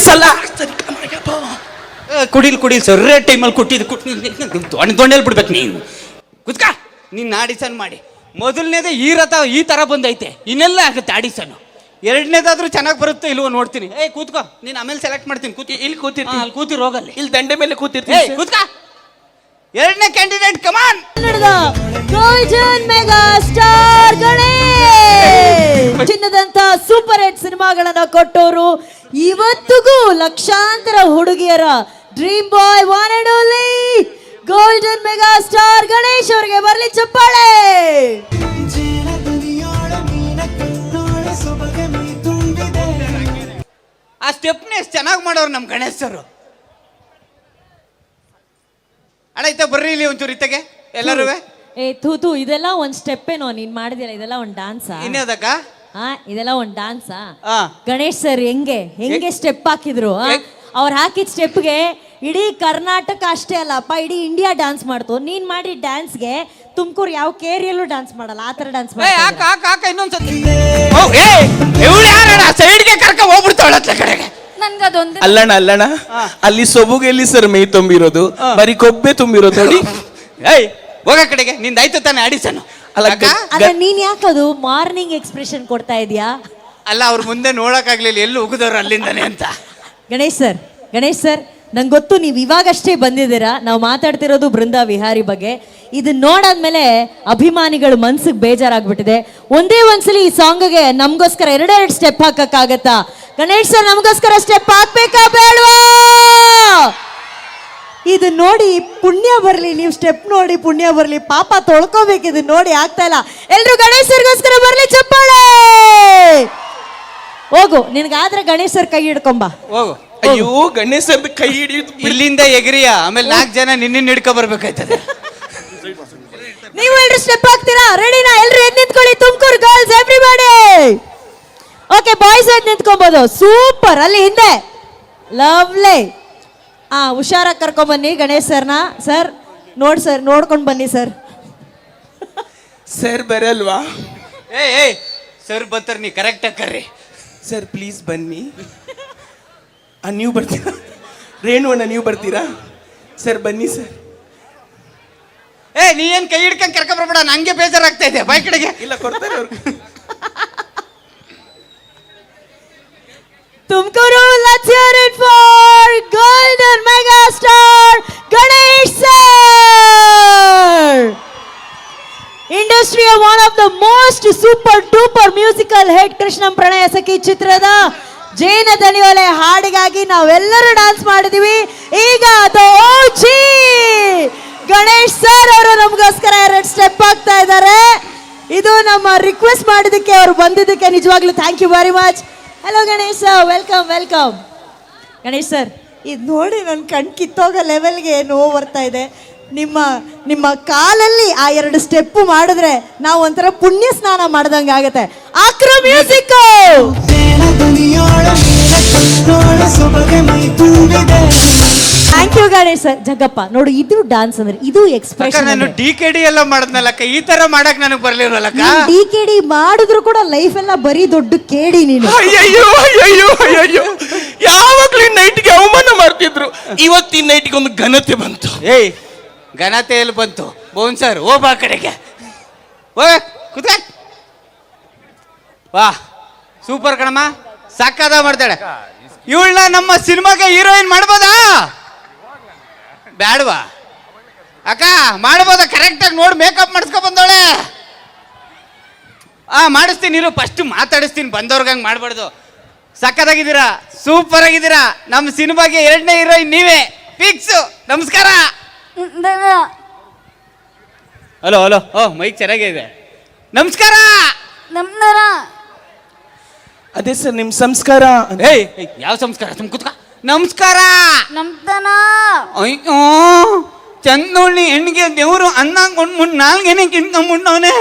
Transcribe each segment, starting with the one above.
ಸಲ ಕುಡಿಲ್ ಸರ್ ಟೈಮಲ್ಲಿ ಕೊಟ್ಟಿದ್ದು ದೊಣ್ಣೆಲ್ ಬಿಡ್ಬೇಕು ನೀನು ಕುತ್ಕ ನೀನು ಆಡಿಷನ್ ಮಾಡಿ. ಮೊದಲನೇದೇ ಈ ಥರ ಬಂದೈತೆ, ಇನ್ನೆಲ್ಲ ಆಗುತ್ತೆ ಆಡಿಷನ್. ಎರಡನೇದಾದ್ರೂ ಚೆನ್ನಾಗಿ ಬರುತ್ತೋ ಇಲ್ವೋ ನೋಡ್ತೀನಿ. ಕೂತ್ಕೋ, ನೀನು ಆಮೇಲೆ ಸೆಲೆಕ್ಟ್ ಮಾಡ್ತೀನಿ. ಇಲ್ಲಿ ಕೂತಿರ್ತೀನಿ, ಅಲ್ಲಿ ಕೂತಿರ್ ಹೋಗಲ್ಲಿ, ಇಲ್ಲಿ ದಂಡೆ ಮೇಲೆ ಕೂತಿರ್ತೀನಿ. ಕೂತ್ಕ. ಎರಡನೇ candidate come on. Golden mega star Ganesh ಚಿನ್ನದಂತ ಸೂಪರ್ ಹಿಟ್ ಸಿನಿಮಾಗಳನ್ನ ಕೊಟ್ಟವರು, ಇವತ್ತಿಗೂ ಲಕ್ಷಾಂತರ ಹುಡುಗಿಯರ dream boy, one and only golden mega star Ganesh ಅವರಿಗೆ ಬರಲಿ ಚಪ್ಪಾಳೆ. ಆ ಸ್ಟೆಪ್ನೇ ಎಷ್ಟು ಚೆನ್ನಾಗಿ ಮಾಡೋರು ನಮ್ಮ ಗಣೇಶ್ ಸರ್. ಅಣ್ಣ ಬರ್ರಿ ಇಲ್ಲಿ ಒಂಚೂರು ಇತ್ತಗೆ ಎಲ್ಲರೂ. ತೂತು ಇದೆಲ್ಲ ಒಂದ್ ಸ್ಟೆಪ್ ಏನೋ ನೀನ್ ಮಾಡಿದಿಲ್ಲ, ಇದೆಲ್ಲ ಒಂದ್ ಡಾನ್ಸಾ? ಇನ್ನೇದಕ್ಕ ಇದೆಲ್ಲ ಒಂದ್ ಡಾನ್ಸಾ? ಗಣೇಶ್ ಸರ್ ಹೆಂಗೆ ಸ್ಟೆಪ್ ಹಾಕಿದ್ರು, ಅವ್ರು ಹಾಕಿದ ಸ್ಟೆಪ್ಗೆ ಇಡೀ ಕರ್ನಾಟಕ ಅಷ್ಟೇ ಅಲ್ಲಪ್ಪ, ಇಡೀ ಇಂಡಿಯಾ ಡಾನ್ಸ್ ಮಾಡ್ತು. ನೀನ್ ಮಾಡಿ ಡ್ಯಾನ್ಸ್ಗೆ ತುಮಕೂರು ಯಾವ ಕೇರಿಯಲ್ಲೂ ಡಾನ್ಸ್ ಮಾಡಲ್ಲ, ಆ ತರ ಡಾನ್ಸ್ ಮಾಡಿ. ಇನ್ನೊಂದ್ಸತಿ ಸೈಡ್ಗೆ ಕರ್ಕ ಹೋಗ್ಬಿಡ್ತಾವಳ ಕಡೆಗೆ. ಅಲ್ಲಣ್ಣ ಅಲ್ಲಿ ಸೊಬುಗೆ ಎಲ್ಲಿ ಸರ್ ಮೈ ತುಂಬಿರೋದು, ಬರೀ ಕೊಬ್ಬೆ ತುಂಬಿರೋದು ನೋಡಿ. ಹೋಗ ಕಡೆಗೆ ನಿಂದಾಯ್ತು ತಾನೆ ಆಡಿಷನ್. ಅಲ್ಲ ನೀನ್ ಯಾಕದು ಮಾರ್ನಿಂಗ್ ಎಕ್ಸ್ಪ್ರೆಷನ್ ಕೊಡ್ತಾ ಇದೀಯಾ? ಅಲ್ಲ ಅವ್ರ ಮುಂದೆ ನೋಡಕ್ಕಾಗ್ಲಿಲ್ಲ, ಎಲ್ಲಿ ಹೋಗುದವ್ರು ಅಲ್ಲಿಂದಾನೆ ಅಂತ. ಗಣೇಶ್ ಸರ್ ನಂಗೆ ಗೊತ್ತು ನೀವು ಇವಾಗಷ್ಟೇ ಬಂದಿದ್ದೀರಾ, ನಾವು ಮಾತಾಡ್ತಿರೋದು ಬೃಂದಾ ವಿಹಾರಿ ಬಗ್ಗೆ. ಇದನ್ನ ನೋಡಾದ್ಮೇಲೆ ಅಭಿಮಾನಿಗಳು ಮನ್ಸಿಗೆ ಬೇಜಾರಾಗ್ಬಿಟ್ಟಿದೆ. ಒಂದೇ ಒಂದ್ಸಲಿ ಈ ಸಾಂಗ್ಗೆ ನಮ್ಗೋಸ್ಕರ ಎರಡೆರಡು ಸ್ಟೆಪ್ ಹಾಕಕ್ಕಾಗತ್ತಾ? ಗಣೇಶ್ ಸರ್ ನಮಗೋಸ್ಕರ ಸ್ಟೆಪ್ ಹಾಕ್ಬೇಕಾ ಬೇಡವಾ? ಇದು ನೋಡಿ ಪುಣ್ಯ ಬರ್ಲಿ, ನೀವು ಸ್ಟೆಪ್ ನೋಡಿ ಪುಣ್ಯ ಬರ್ಲಿ, ಪಾಪ ತೊಳ್ಕೋಬೇಕು. ಇದನ್ನ ನೋಡಿ ಆಗ್ತಾ ಇಲ್ಲ. ಎಲ್ರು ಗಣೇಶ್ ಸರ್ಗೋಸ್ಕರ ಬರ್ಲಿ ಚಪ್ಪಾಳೆ. ಹೋಗು, ನಿನ್ಗಾದ್ರೆ ಗಣೇಶ್ ಸರ್ ಕೈ ಹಿಡ್ಕೊಂಬ. ಹೋಗು. ಅಯ್ಯೋ ಗಣೇಶ್ ಸರ್ ಕೈ ಹಿಡಿದು ಇಲ್ಲಿಂದ ಎಗರಿಯ, ಆಮೇಲೆ 4 ಜನ ನಿನ್ನ ಹಿಡ್ಕೊ ಬರ್ಬೇಕಾಯ್ತದೆ. ನೀವು ಎಲ್ರು ಸ್ಟೆಪ್ ಹಾಕ್ತೀರಾ? ರೆಡಿನಾ? ಎಲ್ರು ಎದ್ದು ನಿಂತ್ಕೊಳ್ಳಿ. Tumakuru girls everybody. Okay, boys ಎದ್ದು ನಿಂತ್ಕೊಬೋದು. ಸೂಪರ್. ಅಲ್ಲಿ ಹಿಂದೆ ಲವ್ಲಿ. ಹುಷಾರಾಗಿ ಕರ್ಕೊಂಬನ್ನಿ ಗಣೇಶ್ ಸರ್ನ. ಸರ್ ನೋಡ್ಕೊಂಡು ಬನ್ನಿ ಸರ್. ಸರ್ ಬರಲ್ವಾ? ಸರ್ ಬರ್ತಾರ, ನೀ ಕರೆಕ್ಟಾಗಿ ಕರ್ರಿ. ಸರ್ ಪ್ಲೀಸ್ ಬನ್ನಿ. ನೀವು ಬರ್ತೀರಾ? ರೇಣು ಅಣ್ಣ ನೀವು ಬರ್ತೀರಾ? ಸರ್ ಬನ್ನಿ ಸರ್. ನೀ ಏನ್ ಕೈ ಹಿಡ್ಕೊಂಡ್ ಕರ್ಕ ಬರ್ಬೇಡ, ನಂಗೆ ಬೇಜಾರಾಗ್ತಾ ಇದೆ. ಬಾಯ್ ಕಡೆಗೆ. ಇಲ್ಲ ಕೊಡ್ತಾರೆ ಅವ್ರು. Tumakuru, let's hear it for golden mega star Ganesh sir. Industry one of the most super duper musical hit ಕೃಷ್ಣಂ ಪ್ರಣಯ ಸಖಿ ಚಿತ್ರದ ಜೇನ ದನಿಯೋಲೆ ಹಾಡಿಗಾಗಿ ನಾವೆಲ್ಲರೂ ಡಾನ್ಸ್ ಮಾಡಿದೀವಿ. ಈಗ ಗಣೇಶ್ ಸರ್ ಅವರು ನಮಗೋಸ್ಕರ 2 ಸ್ಟೆಪ್ ಆಗ್ತಾ ಇದ್ದಾರೆ. ಇದು ನಮ್ಮ ರಿಕ್ವೆಸ್ಟ್ ಮಾಡಿದಕ್ಕೆ ಅವ್ರು ಬಂದಿದ್ದಕ್ಕೆ ನಿಜವಾಗ್ಲೂ thank you very much. Hello Ganesh sir, welcome. Ganesh sir, ಇದು ನೋಡಿ ನನ್ನ ಕಣ್ ಕಿತ್ತೋಗೋ ಲೆವೆಲ್ಗೆ ನೋವು ಬರ್ತಾ ಇದೆ. ನಿಮ್ಮ ಕಾಲಲ್ಲಿ ಆ 2 ಸ್ಟೆಪ್ ಮಾಡಿದ್ರೆ ನಾವು ಒಂಥರ ಪುಣ್ಯ ಸ್ನಾನ ಮಾಡ್ದಂಗೆ ಆಗುತ್ತೆ. ಆಕ್ರೋ music. Thank you Ganesh sir. Jaggappa ನೋಡು, ಇದು ಡಾನ್ಸ್ ಅಂದ್ರೆ ಇದು ಎಕ್ಸ್ಪ್ರೆಷನ್. ನಾನು DKD ಎಲ್ಲ ಮಾಡಿದ್ನಲ್ಲಕ್ಕ, ಈ ತರ ಮಾಡಕ್ ನನಗೆ ಬರ್ಲಿರಲ್ಲಕ್ಕ. DKD ಮಾಡಿದ್ರು ಕೂಡ ಲೈಫ್ ಎಲ್ಲ ಬರೀ ದೊಡ್ಡ ಕೇಡಿ ನೀನು. ಅಯ್ಯೋ ಯಾವಾಗ್ಲೂ ನೈಟ್ಗೆ ಅವಮಾನ ಮಾಡ್ತಿದ್ರು, ಇವತ್ತಿನ ನೈಟ್ಗೆ ಒಂದು ಘನತೆ ಬಂತು. ಘನತೆ ಎಲ್ಲಿ ಬಂತು? ಬೋನ್ ಸರ್ ಬಾ ಕಡೆಗೆ. ಕೂತ. ವಾ ಸೂಪರ್ ಕಣಮ್ಮ, ಸಾಕಾದ ಮಾಡ್ತಾಳೆ. ಇವಳನ್ನ ನಮ್ಮ ಸಿನಿಮಾಗೆ ಹೀರೋಯಿನ್ ಮಾಡ್ಬೋದಾ ಬ್ಯಾಡವಾ ಅಕ್ಕ? ಮಾಡ್ಬೋದಾ? ಕರೆಕ್ಟಾಗಿ ನೋಡಿ ಮೇಕಪ್ ಮಾಡಿಸ್ಕೊ ಬಂದವಳೆ. ಮಾಡಿಸ್ತೀನಿ ಇರು, ಫಸ್ಟ್ ಮಾತಾಡಿಸ್ತೀನಿ. ಬಂದವ್ರಿಗೆ ಹಂಗೆ ಮಾಡ್ಬಾರ್ದು. ಸಕ್ಕದಾಗಿದ್ದೀರಾ, ಸೂಪರ್ ಆಗಿದ್ದೀರಾ. ನಮ್ಮ ಸಿನಿಮಾಗೆ 2ನೇ ಹೀರೋಯಿನ್ ನೀವೇ ಫಿಕ್ಸ್. ನಮಸ್ಕಾರ. ಹಲೋ ಮೈಕ್ ಚೆನ್ನಾಗಿದೆ. ನಮಸ್ಕಾರ. ಅದೇ ಸರ್ ನಿಮ್ ಸಂಸ್ಕಾರ. ಯಾವ ಸಂಸ್ಕಾರ? ತುಮ್ ಕೂತ್ಕ. ನಮಸ್ಕಾರ. ಅಯ್ಯೋ ಚಂದೋಳಿ ಹೆಣ್ಣಿಗೆ ದೇವರು ಅನ್ನಂಗ್ ನಾಲ್ಗೇನೆ ಕಿಂತ ಮುಣ್ಣವನೇ.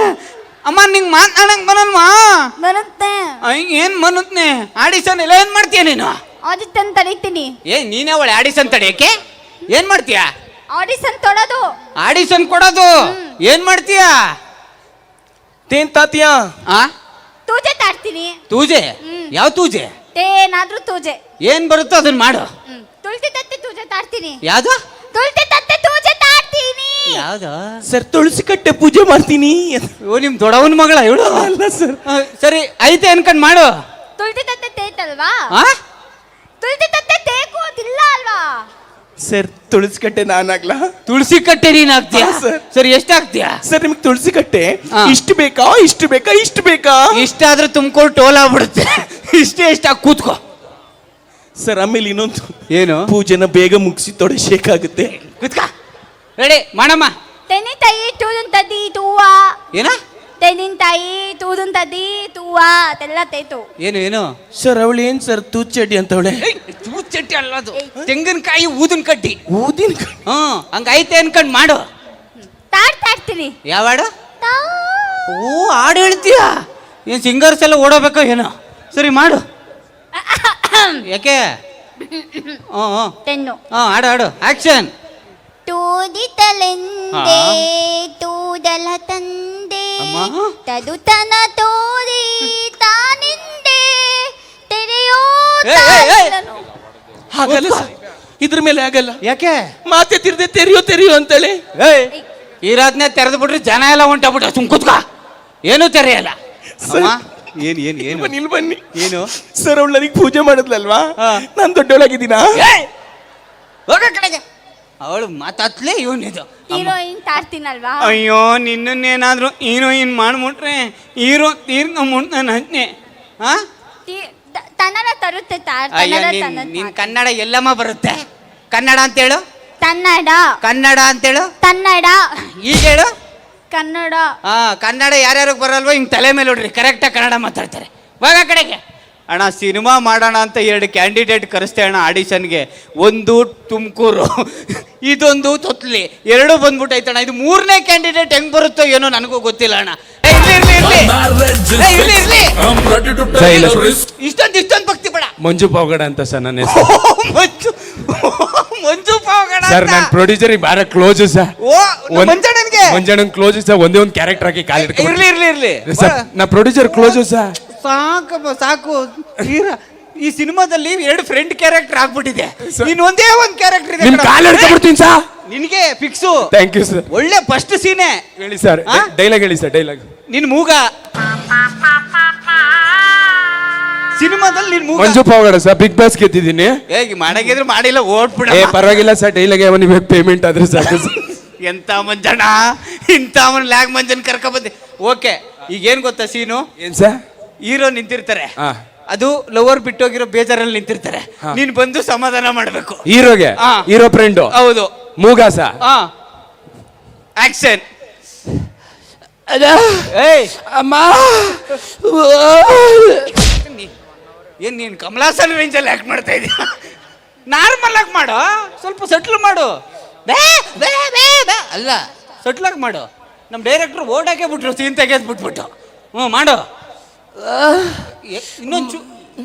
ಅಮ್ಮ ನಿಂಗೆ ಮಾತಾಡಂಗ್ ಬರಲ್ವಾ? ಬರುತ್ತೆ. ಏನ್ ಬರುತ್ತೆ? ಆಡಿಷನ್ ಎಲ್ಲ ಏನ್ ಮಾಡ್ತೀಯ ನೀನು? ಆಡಿಷನ್ ತಡೀತೀನಿ. ನೀನೇ ಅವಳೆ ಆಡಿಷನ್ ತಡೆಯಕ್ಕೆ ಏನ್ ಮಾಡ್ತೀಯ? ಆಡಿಷನ್ ತೊಡೋದು. ಆಡಿಷನ್ ಕೊಡೋದು. ಏನ್ ಮಾಡ್ತೀಯ? ತೇನ್ ತಾತಿಯಾ? ತೂಜೆ ತಾಡ್ತೀನಿ. ತೂಜೆ? ಯಾವ ತೂಜೆ? ಏನಾದ್ರೂ ತೂಜೆ. ಏನ್ ಬರುತ್ತೋ ಅದನ್ನ ಮಾಡು. ತುಳ್ತಿ ತತ್ತೆ ತೂಜೆ ತಾಡ್ತೀನಿ. ಯಾವ್ದು ತುಳ್ತಿ ತತ್ತೆ ತೂಜೆ ತಾಡ್ತೀನಿ. ಯಾವ್ದು? ಸರ್ ತುಳಸಿ ಕಟ್ಟೆ ಪೂಜೆ ಮಾಡ್ತೀನಿ. ಓ ನಿಮ್ ದೊಡ್ಡವನ ಮಗಳ ಇವಳು. ಅಲ್ಲ ಸರ್. ಸರಿ ಐತೆ ಅನ್ಕೊಂಡ್ ಮಾಡು. ತುಳ್ತಿ ತತ್ತೆ ತೇತಲ್ವಾ? ಆ ತುಳ್ತಿ ತತ್ತೆ ತೇಕೋದಿಲ್ಲ ಅಲ್ವಾ? ಸರ್ ತುಳಸಿ ಕಟ್ಟೆ ನಾನಾಗ್ಲಾ? ತುಳಸಿ ಕಟ್ಟೆ ನೀನ್ ಹಾಕ್ತೀಯ? ಹಾ, ಸರ್. ಸರಿ ಎಷ್ಟು ಹಾಕ್ತೀಯ? ಸರ್ ನಿಮ್ಗೆ ತುಳಸಿ ಕಟ್ಟೆ ಹಾ. ಇಷ್ಟು ಬೇಕಾ ಇಷ್ಟು ಬೇಕಾ ಇಷ್ಟು ಬೇಕಾ? ಇಷ್ಟ ಆದ್ರೆ ತುಂಬ್ಕೊಂಡು ಟೋಲ್ ಆಗ್ಬಿಡುತ್ತೆ. ಇಷ್ಟೇ ಇಷ್ಟಾಗಿ ಕೂತ್ಕೋ. ಸರ್ ಆಮೇಲೆ ಇನ್ನೊಂದು ಏನು? ಪೂಜೆನ ಬೇಗ ಮುಗಿಸಿ ತೊಡೆ ಶೇಕ್ ಆಗುತ್ತೆ. ಕೂತ್ಕ. ರೆಡಿ ಮಾಡಮ್ಮ. ತೆನಿ ತಾಯಿ ತೂದನ್ ತದಿ ತೂವ. ಏನ? ತೆನಿನ್ ತಾಯಿ ತೂದನ್ ತದಿ ತೂವ ತೆಲ್ಲ ತೇತು. ಏನು ಏನು? ಸರ್ ಅವಳು ಏನ್ ಸರ್ ತೂಚಡ್ಡಿ ಅಂತವಳೆ? ಚಟ್ಟಿ ಅಲ್ಲ ಅದು, ತೆಂಗಿನಕಾಯಿ ಊದಿನ ಕಡ್ಡಿ. ಊದಿನ ಹಂಗ ಐತೆ ಅನ್ಕೊಂಡ್ ಮಾಡು. ತಾಡ್ತೀನಿ. ಯಾವ ಹಾಡು? ಓ ಹಾಡು ಹೇಳ್ತೀಯ? ಏನ್ ಸಿಂಗರ್ಸ್ ಎಲ್ಲ ಓಡೋಬೇಕೋ ಏನೋ? ಸರಿ ಮಾಡು. ಯಾಕೆ? ತೆನ್ನು ಹಾಡು ಹಾಡು ಆಕ್ಷನ್. ತೂದಿತಲೆಂದೆ ತೂದಲ ತಂದೆ ಅಮ್ಮ. ತದುತನ ತೋರಿ ತಾನಿಂದೆ ತೆರೆಯೋ ಏ, ಏ, ಏ. ತಾಳನು. ಹಾಗಲ್ಲ ಸರ್, ಇದ್ರ ಮೇಲೆ ಆಗಲ್ಲ. ಯಾಕೆ? ಮಾತೆ ತಿರ್ದೆ ತೆರೆಯೋ ತೆರೆಯೋ ಅಂತೇಳಿ. ಏಯ್ ಇರೋದ್ನೇ ತೆರೆದು ಬಿಟ್ರೆ ಜನ ಎಲ್ಲ ಹೊಂಟೋಗ್ಬಿಟ್ಟ. ಸುಮ್ ಕೂತ್ಕ. ಏನು ತೆರೆಯಲ್ಲ. ಸರ್. ಅಮ್ಮ, ಏನ್ ಏನ್ ಏನು ಬನ್ನಿ, ಇಲ್ಲಿ ಬನ್ನಿ. ಏನು? ಸರ್ ಅವಳು ನನಗೆ ಪೂಜೆ ಮಾಡಿದ್ಲಲ್ವಾ? ಹಾ. ನಾನ್ ದೊಡ್ಡವಳಾಗಿದ್ದೀನ? ಏಯ್! ಹೋಗ ಕಡೆಗೆ. ಅವಳು ಮಾತಾತ್ಲೇ ಇವನಿದು. ಹೀರೋಯಿನ್ ತಾಡ್ತೀನಲ್ವಾ? ಅಯ್ಯೋ ನಿನ್ನನ್ನೇನಾದ್ರೂ ಹೀರೋಯಿನ್ ಮಾಡ್ಬಿಟ್ರೆ ಹೀರೋ ತೀರ್ಕೊಂಡ್ಬಿಡ್ತಾನೆ ಅದ್ನೇ. ಹಾ ಕನ್ನಡ ತರುತ್ತೆ ಅಯ್ಯೋ ನಿನ್ ಕನ್ನಡ ಎಲ್ಲಮ್ಮ ಬರುತ್ತೆ. ಕನ್ನಡ ಅಂತೇಳು. ಕನ್ನಡ ಕನ್ನಡ ಅಂತೇಳು. ಕನ್ನಡ ಈಗ ಹೇಳು. ಕನ್ನಡ. ಕನ್ನಡ ಯಾರ್ಯಾರಿಗೆ ಬರಲ್ವೋ ಹಿಂಗ್ ತಲೆ ಮೇಲೆ ನೋಡ್ರಿ ಕರೆಕ್ಟಾಗಿ ಕನ್ನಡ ಮಾತಾಡ್ತಾರೆ. ಹೋಗ ಕಡೆಗೆ. ಅಣ್ಣ ಸಿನಿಮಾ ಮಾಡೋಣ ಅಂತ 2 ಕ್ಯಾಂಡಿಡೇಟ್ ಕರೆಸ್ತೇ ಅಣ್ಣ ಆಡಿಷನ್ಗೆ. ಒಂದು ತುಮಕೂರು, ಇದೊಂದು ತೊತ್ಲಿ. 2 ಬಂದ್ಬಿಟ್ಟೈತಣ್ಣ. ಇದು 3ನೇ ಕ್ಯಾಂಡಿಡೇಟ್ ಹೆಂಗ್ ಬರುತ್ತೋ ಏನೋ ನನಗೂ ಗೊತ್ತಿಲ್ಲ ಅಣ್ಣ. ಇಷ್ಟೊಂದು ಭಕ್ತಿ ಬೇಡ. ಮಂಜು ಪಾವಗಡ ಅಂತ ಸರ್ ನನ್ನ ಹೆಸರು. ಮಂಜು ಪಾವಗಡ ಸರ್ ನನ್ನ ಪ್ರೊಡ್ಯೂಸರ್ ಬಾರ ಕ್ಲೋಸ್ ಸರ್. ಮಂಜಣ್ಣನ್ಗೆ ಮಂಜಣ್ಣನ್ ಕ್ಲೋಸ್ ಸರ್. ಒಂದೇ ಒಂದು ಕ್ಯಾರೆಕ್ಟರ್ ಹಾಕಿ ಕಾಲಿಟ್ಕೊಂಡು ಇರ್ಲಿ ಸರ್. ನಾ ಪ್ರೊಡ್ಯೂಸರ್ ಕ್ಲೋಸ್ ಸರ್. ಸಾಕಪ್ಪ ಸಾಕು. ಈ ಸಿನಿಮಾದಲ್ಲಿ 2 ಫ್ರೆಂಡ್ ಕ್ಯಾರೆಕ್ಟರ್ ಆಗ್ಬಿಟ್ಟಿದೆ. ನೀನ್ ಒಂದೇ ಒಂದು ಕ್ಯಾರೆಕ್ಟರ್ ಇದೆ. ನಿಮ್ ಕಾಲ್ ಹಿಡ್ಕೊಂಡ್ಬಿಡ್ತೀನಿ ಸರ್. ನಿನಗೆ ಫಿಕ್ಸು. Thank you sir. ಒಳ್ಳೆ ಫಸ್ಟ್ ಸೀನೆ ಹೇಳಿ ಸರ್. ಡೈಲಾಗ್ ಹೇಳಿ ಸರ್. ಡೈಲಾಗ್ ನಿನ್ ಮೂಗ ಸಿನಿಮಾದಲ್ಲಿ ನಿನ್ ಮೂಗ. Manju Pavagada sir. Bigg Boss ಗೆದ್ದಿದ್ದೀನಿ. ಹೇಗೆ ಮಾಡಾಗಿದ್ರೆ ಮಾಡಿಲ್ಲ ಓಡ್ಬಿಡ. ಪರವಾಗಿಲ್ಲ ಸರ್. ಡೈಲಾಗ್ ನಿಮಗೆ ಪೇಮೆಂಟ್ ಆದ್ರೆ ಸಾಕು. ಎಂತ ಮಂಜಣ್ಣ, ಇಂಥ ಅವನ್ ಲ್ಯಾಗ್ ಮಂಜನ್ ಕರ್ಕ ಬಂದೆ. ಓಕೆ, ಈಗ ಏನ್ ಗೊತ್ತಾ ಸೀನು? ಏನ್ ಸರ್? ಹೀರೋ ನಿಂತಿರ್ತಾರೆ. ಹಾ. ಅದು ಲವರ್ ಬಿಟ್ಟೋಗಿರೋ ಬೇಜಾರಲ್ಲಿ ನಿಂತಿರ್ತಾರೆ. ನೀನ್ ಬಂದು ಸಮಾಧಾನ ಮಾಡ್ಬೇಕು. ಹೀರೋಗೆ ಹಾ. Hero friend. ಹೌದು. ಮೂಗ ಸರ್. ಆಕ್ಷನ್. ಅಮ್ಮ ಏನ್ ನೀನ್ ಕಮಲಾಸನ್ ರೇಂಜಲ್ಲಿ ಆಕ್ಟ್ ಮಾಡ್ತಾ ಇದೀಯ? ನಾರ್ಮಲ್ ಆಗಿ ಮಾಡು. ಸ್ವಲ್ಪ ಸೆಟ್ಲ್ ಮಾಡು. ಅಲ್ಲ, ಸೆಟ್ಲ್ ಆಗಿ ಮಾಡು. ನಮ್ಮ ಡೈರೆಕ್ಟರ್ ಓಡಾಕೆ ಬಿಟ್ರು ಸೀನ್ ತೆಗೆದ್ ಬಿಟ್ಬಿಟ್ಟು. ಮಾಡು.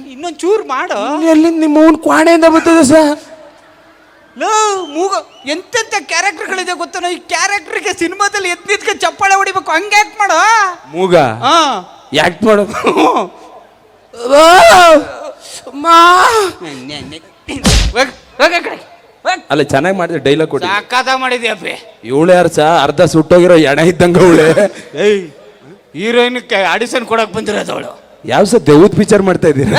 ಇನ್ನೊಂದ್ ಚೂರು ಮಾಡು. ಎಲ್ಲಿ ನಿಮ್ಮ ಅವ್ನ ಕ್ವಾಣೆಯಿಂದ ಬರ್ತದೆ ಸರ್. ಲೋ ಮೂಗ ಎಂತೆಂತ ಕ್ಯಾರೆಕ್ಟರ್ಗಳಿದೆ ಗೊತ್ತೋ? ಈ ಕ್ಯಾರೆಕ್ಟರ್ಗೆ ಸಿನಿಮಾದಲ್ಲಿ ಎದ್ನಿದ್ಕೆ ಚಪ್ಪಾಳೆ ಹೊಡಿಬೇಕು. ಹಂಗೆ ಆಕ್ಟ್ ಮಾಡು. ಮೂಗ ಹಾ ಯಾಕ್ಟ್ ಮಾಡು. ಅಲ್ಲ ಚೆನ್ನಾಗಿ ಮಾಡಿದ್ರೆ ಡೈಲಾಗ್ ಕೊಡಿ. ಸಾಕಾದ ಮಾಡಿದ್ಯಪ್ಪಿ. ಇವಳು ಯಾರು ಸಾ? ಅರ್ಧ ಸುಟ್ಟೋಗಿರೋ ಎಣ ಇದ್ದಂಗ ಅವಳೆ. ಹೀರೋಯಿನ್ ಆಡಿಷನ್ ಕೊಡಕ್ ಬಂದಿರೋದು ಅವಳು. ಯಾವ ಸರ್ ದೇವದ್ ಪಿಕ್ಚರ್ ಮಾಡ್ತಾ ಇದ್ದೀರಿ?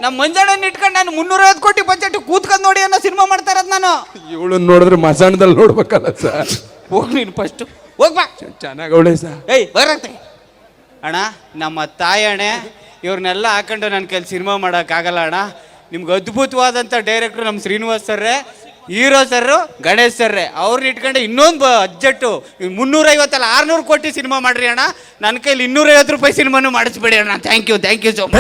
ನಮ್ಮ ಮಂಜಣ್ಣನ ಇಟ್ಕೊಂಡು ನಾನು 350 ಕೋಟಿ ಬಜೆಟ್ ಕೂತ್ಕೊಂಡ್ ನೋಡಿ ಅನ್ನೋ ಸಿನಿಮಾ ಮಾಡ್ತಾ ಇರೋದು ನಾನು. ಇವಳನ್ನ ನೋಡಿದ್ರೆ ಮಸಾಣದಲ್ಲಿ ನೋಡ್ಬೇಕಲ್ಲ ಸರ್. ಹೋಗ್ ನೀನು ಫಸ್ಟ್ ಹೋಗ್ಬಾ. ಚೆನ್ನಾಗಿ ಅವಳೆ ಸರ್. ಬರತ್ತೆ ಅಣ್ಣ. ನಮ್ಮ ತಾಯಿ ಅಣ್ಣೆ ಇವ್ರನ್ನೆಲ್ಲ ಹಾಕೊಂಡು ನನ್ನ ಕೈಲಿ ಸಿನಿಮಾ ಮಾಡೋಕ್ಕಾಗಲ್ಲ ಅಣ್ಣ. ನಿಮ್ಗೆ ಅದ್ಭುತವಾದಂಥ ಡೈರೆಕ್ಟ್ರು ನಮ್ಮ ಶ್ರೀನಿವಾಸ್ ಸರ್ರೆ, ಹೀರೋ ಸರ್ರು, ಗಣೇಶ್ ಸರ್ರೆ. ಅವ್ರನ್ನ ಇಟ್ಕೊಂಡು ಇನ್ನೊಂದು ಬಜೆಟ್ಟು 350 ಅಲ್ಲ 600 ಕೋಟಿ ಸಿನಿಮಾ ಮಾಡ್ರಿ ಅಣ್ಣ. ನನ್ನ ಕೈಲಿ 250 ರೂಪಾಯಿ ಸಿನಿಮಾನು ಮಾಡಿಸ್ಬೇಡಿ ಅಣ್ಣ. Thank you so much.